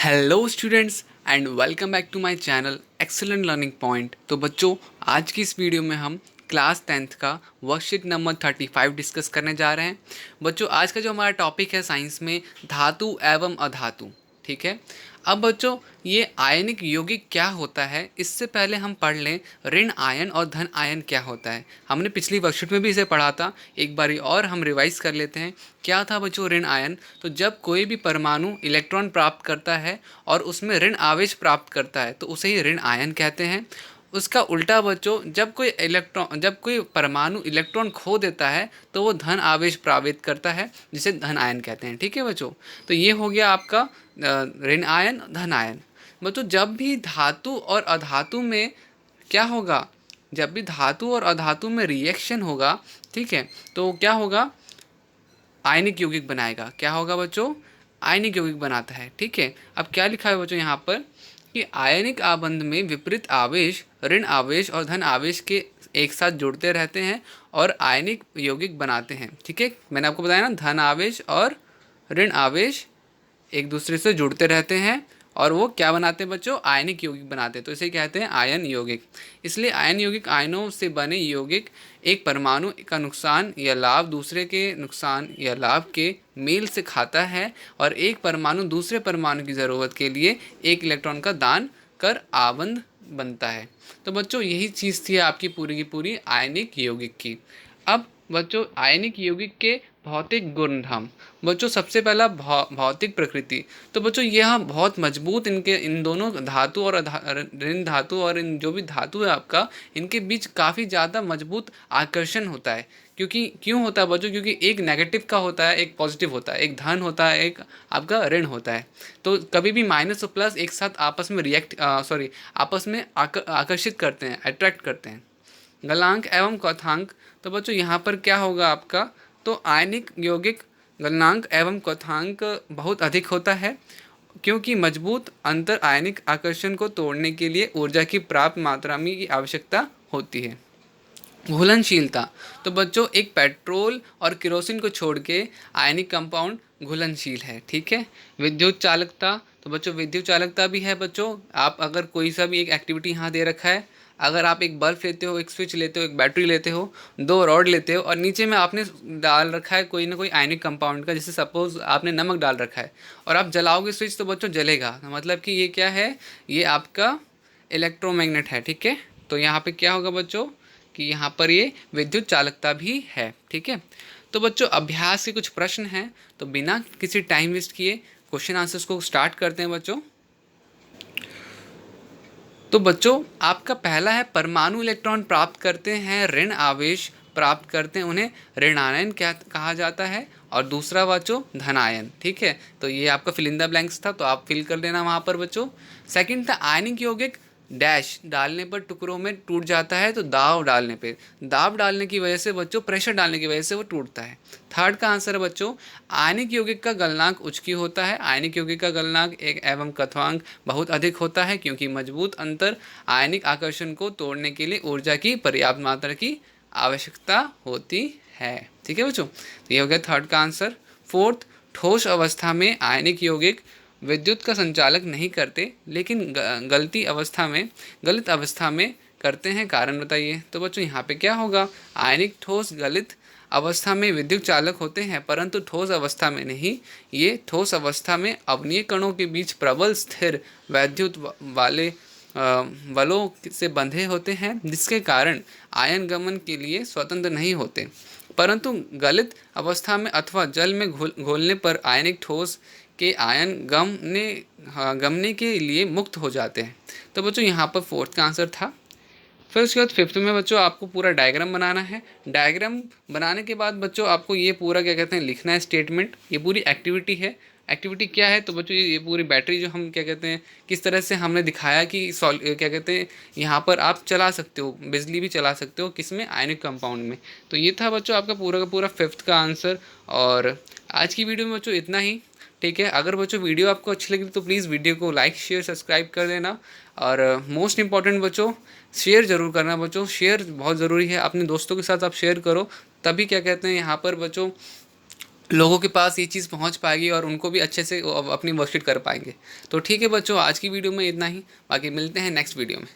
Hello students and welcome back to my channel excellent learning point. तो बच्चों, आज की इस वीडियो में हम क्लास 10th का वर्कशीट नंबर 35 डिस्कस करने जा रहे हैं। बच्चों, आज का जो हमारा टॉपिक है साइंस में धातु एवं अधातु। ठीक है। अब बच्चों, ये आयनिक यौगिक क्या होता है, इससे पहले हम पढ़ लें ऋण आयन और धन आयन क्या होता है। हमने पिछली वर्कशीट में भी इसे पढ़ा था, एक बारी और हम रिवाइज कर लेते हैं। क्या था बच्चों ऋण आयन? तो जब कोई भी परमाणु इलेक्ट्रॉन प्राप्त करता है और उसमें ऋण आवेश प्राप्त करता है तो उसे ही ऋण आयन कहते हैं। उसका उल्टा बच्चों, जब कोई परमाणु इलेक्ट्रॉन खो देता है तो वो धन आवेश प्राप्त करता है, जिसे धन आयन कहते हैं। ठीक है बच्चों, तो ये हो गया आपका ऋण आयन धन आयन। बच्चों, जब भी धातु और अधातु में क्या होगा, जब भी धातु और अधातु में रिएक्शन होगा, ठीक है, तो क्या होगा, आयनिक यौगिक बनाएगा। क्या होगा बच्चों? आयनिक यौगिक बनाता है। ठीक है। अब क्या लिखा है बच्चों यहाँ पर कि आयनिक आबंध में विपरीत आवेश ऋण आवेश और धन आवेश के एक साथ जुड़ते रहते हैं और आयनिक यौगिक बनाते हैं। ठीक है, मैंने आपको बताया ना, धन आवेश और ऋण आवेश एक दूसरे से जुड़ते रहते हैं और वो क्या बनाते हैं बच्चों? आयनिक यौगिक बनाते हैं। तो इसे कहते हैं आयन यौगिक। इसलिए आयन यौगिक आयनों से बने यौगिक एक परमाणु का नुकसान या लाभ दूसरे के नुकसान या लाभ के मेल से खाता है और एक परमाणु दूसरे परमाणु की ज़रूरत के लिए एक इलेक्ट्रॉन का दान कर आबंध बनता है। तो बच्चों, यही चीज़ थी आपकी पूरी की पूरी आयनिक यौगिक की। अब बच्चों, आयनिक यौगिक के भौतिक गुणधर्म। बच्चों, सबसे पहला भौतिक प्रकृति। तो बच्चों, यह बहुत मजबूत, इन दोनों धातु और ऋण धातु और इन जो भी धातु है आपका, इनके बीच काफ़ी ज़्यादा मजबूत आकर्षण होता है। क्यों होता है बच्चों? क्योंकि एक नेगेटिव का होता है, एक पॉजिटिव होता है, एक धन होता है, एक आपका ऋण होता है। तो कभी भी माइनस और प्लस एक साथ आपस में आपस में आकर्षित करते हैं, अट्रैक्ट करते हैं। गलनांक एवं क्वथनांक। तो बच्चों, यहाँ पर क्या होगा आपका, तो आयनिक यौगिक गलनांक एवं क्वथनांक बहुत अधिक होता है, क्योंकि मजबूत अंतर आयनिक आकर्षण को तोड़ने के लिए ऊर्जा की प्राप्त मात्रा में की आवश्यकता होती है। घुलनशीलता। तो बच्चों, एक पेट्रोल और केरोसिन को छोड़ के आयनिक कंपाउंड घुलनशील है। ठीक है। विद्युत चालकता। तो बच्चों, विद्युत चालकता भी है बच्चों। आप अगर कोई सा भी एक एक्टिविटी यहाँ दे रखा है, अगर आप एक बल्ब लेते हो, एक स्विच लेते हो, एक बैटरी लेते हो, दो रॉड लेते हो और नीचे में आपने डाल रखा है कोई ना कोई आयनिक कंपाउंड का, जैसे सपोज आपने नमक डाल रखा है और आप जलाओगे स्विच तो बच्चों जलेगा। मतलब कि ये क्या है, ये आपका इलेक्ट्रोमैग्नेट है। ठीक है। तो यहाँ पे क्या होगा बच्चों कि यहाँ पर ये विद्युत चालकता भी है। ठीक है। तो बच्चों, अभ्यास के कुछ प्रश्न हैं, तो बिना किसी टाइम वेस्ट किए क्वेश्चन आंसर्स को स्टार्ट करते हैं बच्चों। तो बच्चों, आपका पहला है परमाणु इलेक्ट्रॉन प्राप्त करते हैं, ऋण आवेश प्राप्त करते हैं, उन्हें ऋणायन क्या कहा जाता है, और दूसरा बच्चों धनायन। ठीक है। तो ये आपका फिल इन द ब्लैंक्स था, तो आप फिल कर देना वहाँ पर बच्चों। सेकंड था आयनिक यौगिक डैश डालने पर टुकड़ों में टूट जाता है, तो दाब डालने की वजह से बच्चों, प्रेशर डालने की वजह से वो टूटता है। थर्ड का आंसर है बच्चों, आयनिक यौगिक का गलनांक उच्च होता है। आयनिक यौगिक का गलनांक एक एवं क्वथनांक बहुत अधिक होता है, क्योंकि मजबूत अंतर आयनिक आकर्षण को तोड़ने के लिए ऊर्जा की पर्याप्त मात्रा की आवश्यकता होती है। ठीक है बच्चों, तो ये हो गया थर्ड का आंसर। फोर्थ, ठोस अवस्था में आयनिक यौगिक विद्युत का संचालक नहीं करते, लेकिन गलित अवस्था में करते हैं। कारण बताइए। तो बच्चों, यहाँ पे क्या होगा, आयनिक ठोस गलित अवस्था में विद्युत चालक होते हैं, परंतु ठोस अवस्था में नहीं। ये ठोस अवस्था में अवनीय कणों के बीच प्रबल स्थिर वैद्युत वाले बलों से बंधे होते हैं, जिसके कारण आयन गमन के लिए स्वतंत्र नहीं होते, परंतु गलित अवस्था में अथवा जल में घोलने पर आयनिक ठोस के आयन गमने के लिए मुक्त हो जाते हैं। तो बच्चों, यहाँ पर फोर्थ का आंसर था। फिर उसके बाद फिफ्थ में बच्चों आपको पूरा डायग्राम बनाना है। डायग्राम बनाने के बाद बच्चों आपको ये पूरा क्या कहते हैं लिखना है स्टेटमेंट। ये पूरी एक्टिविटी है। एक्टिविटी क्या है? तो बच्चों, ये पूरी बैटरी जो हम क्या कहते हैं, किस तरह से हमने दिखाया कि क्या कहते हैं, यहाँ पर आप चला सकते हो, बिजली भी चला सकते हो, किसमें? आयनिक कंपाउंड में। तो ये था बच्चों आपका पूरा का पूरा फिफ्थ का आंसर। और आज की वीडियो में बच्चों इतना ही। ठीक है। अगर बच्चों वीडियो आपको अच्छी लगी तो प्लीज़ वीडियो को लाइक शेयर सब्सक्राइब कर देना। और मोस्ट इंपॉर्टेंट बच्चों, शेयर ज़रूर करना बच्चों। शेयर बहुत ज़रूरी है, अपने दोस्तों के साथ आप शेयर करो, तभी क्या कहते हैं यहाँ पर बच्चों लोगों के पास ये चीज़ पहुंच पाएगी और उनको भी अच्छे से अपनी वर्कशीट कर पाएंगे। तो ठीक है बच्चों, आज की वीडियो में इतना ही, बाकी मिलते हैं नेक्स्ट वीडियो में।